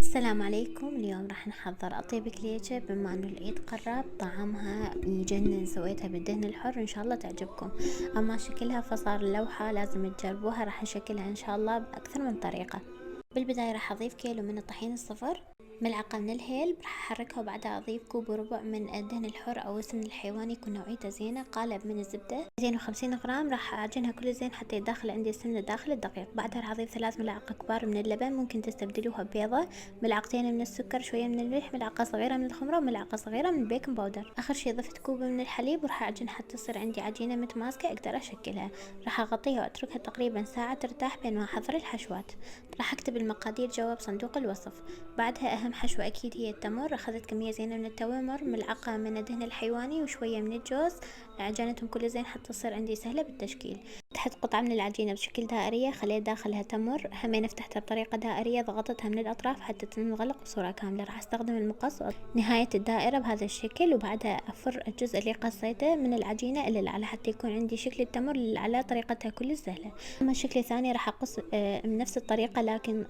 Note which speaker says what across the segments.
Speaker 1: السلام عليكم. اليوم راح نحضر أطيب كليجة بما انه العيد قرب. طعمها يجنن، سويتها بالدهن الحر، ان شاء الله تعجبكم. اما شكلها فصار لوحة، لازم تجربوها. راح نشكلها ان شاء الله بأكثر من طريقة. بالبداية راح اضيف كيلو من الطحين الصفر، ملعقة من الهيل راح احركها، وبعدها اضيف كوب وربع من الدهن الحر او السمن الحيواني يكون نوعيته زينة، قالب من الزبدة 250 غرام. راح اعجنها كل زين حتى يدخل عندي السمنة داخل الدقيق. بعدها راح اضيف 3 ملاعق كبار من اللبن، ممكن تستبدلوها ببيضة، ملعقتين من السكر، شوية من الملح، ملعقة صغيرة من الخمرة، وملعقة صغيرة من البيكنج باودر. اخر شي ضفت كوب من الحليب، وراح اعجن حتى تصير عندي عجينة متماسكة اقدر اشكلها. راح اغطيها واتركها تقريبا ساعة ترتاح بين ما احضر الحشوات. راح اكتب المقادير جوا بصندوق الوصف. بعدها اهم حشوة اكيد هي التمر. اخذت كمية زينة من التمر، ملعقة من الدهن الحيواني، وشوية من الجوز. عجنتهم كل زين حتى تصير عندي سهلة بالتشكيل. فتحت قطعة من العجينة بشكل دائرية، خليت داخلها تمر، همين فتحتها بطريقة دائرية، ضغطتها من الأطراف حتى تنغلق بصورة كاملة. راح استخدم المقص نهاية الدائرة بهذا الشكل، وبعدها أفر الجزء اللي قصيته من العجينة إلى الأعلى حتى يكون عندي شكل التمر للأعلى. طريقتها كل سهلة. أما الشكل الثاني راح أقص من نفس الطريقة، لكن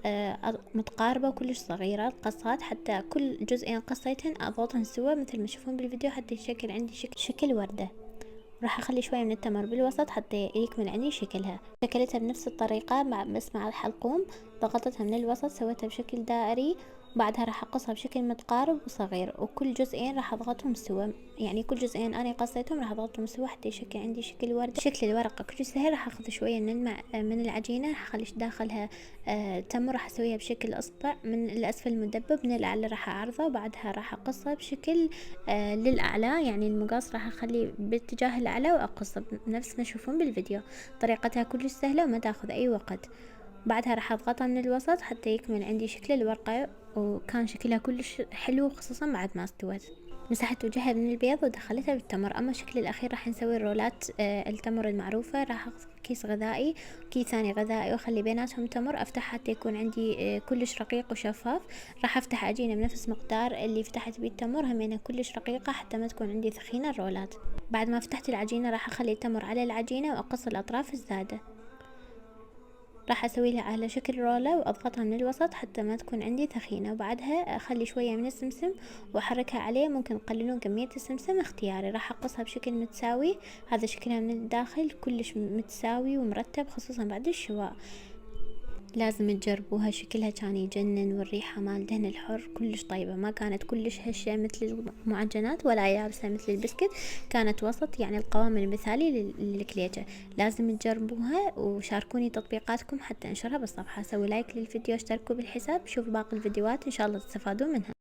Speaker 1: متقاربة وكلش صغيرة القصات، حتى كل جزئين قصيتهن أضغطهن سوا مثل ما تشوفون بالفيديو حتى يشكل عندي شكل وردة. راح اخلي شوية من التمر بالوسط حتى يكمل عندي شكلها. شكلتها بنفس الطريقة مع الحلقوم، ضغطتها من الوسط، سويتها بشكل دائري. بعدها راح اقصها بشكل متقارب وصغير، وكل جزئين راح اضغطهم سوا، يعني كل جزئين انا قصيتهم راح اضغطهم سوا حتى يشكل عندي شكل وردة. شكل الورقة كل سهل. راح اخذ شوية من العجينة، راح اخلي داخلها تمر، راح اسويها بشكل اصبع من الاسفل مدبب، من الاعلى راح اعرضه. بعدها راح اقصها بشكل للاعلى، يعني المقص راح اخليه باتجاه الاعلى واقصه نفس ما تشوفون بالفيديو. طريقتها كلش سهلة وما تاخذ اي وقت. بعدها راح اضغطها من الوسط حتى يكمل عندي شكل الورقة، وكان شكلها كلش حلو خصوصا بعد ما استوت. مسحت وجهها من البيض ودخلتها بالتمر. اما الشكل الاخير راح نسوي الرولات التمر المعروفة. راح اخذ كيس غذائي، كيس ثاني غذائي، واخلي بيناتهم تمر، افتح حتى يكون عندي كلش رقيق وشفاف. راح افتح عجينة بنفس مقدار اللي فتحت بيه التمر، همينة كلش رقيقة حتى ما تكون عندي ثخينة الرولات. بعد ما فتحت العجينة راح اخلي التمر على العجينة واقص الاطراف الزادة. راح اسوي لها على شكل رولة واضغطها من الوسط حتى ما تكون عندي ثخينة. وبعدها اخلي شوية من السمسم واحركها عليه، ممكن تقللون كمية السمسم اختياري. راح اقصها بشكل متساوي، هذا شكلها من الداخل كلش متساوي ومرتب خصوصا بعد الشواء. لازم تجربوها، شكلها كان يجنن، والريحة مال الدهن الحر كلش طيبة، ما كانت كلش هشة مثل المعجنات ولا يابسة مثل البسكت، كانت وسط، يعني القوام المثالي للكليجة. لازم تجربوها وشاركوني تطبيقاتكم حتى انشرها بالصفحة. سوي لايك للفيديو، اشتركوا بالحساب، شوفوا باقي الفيديوهات ان شاء الله تستفادون منها.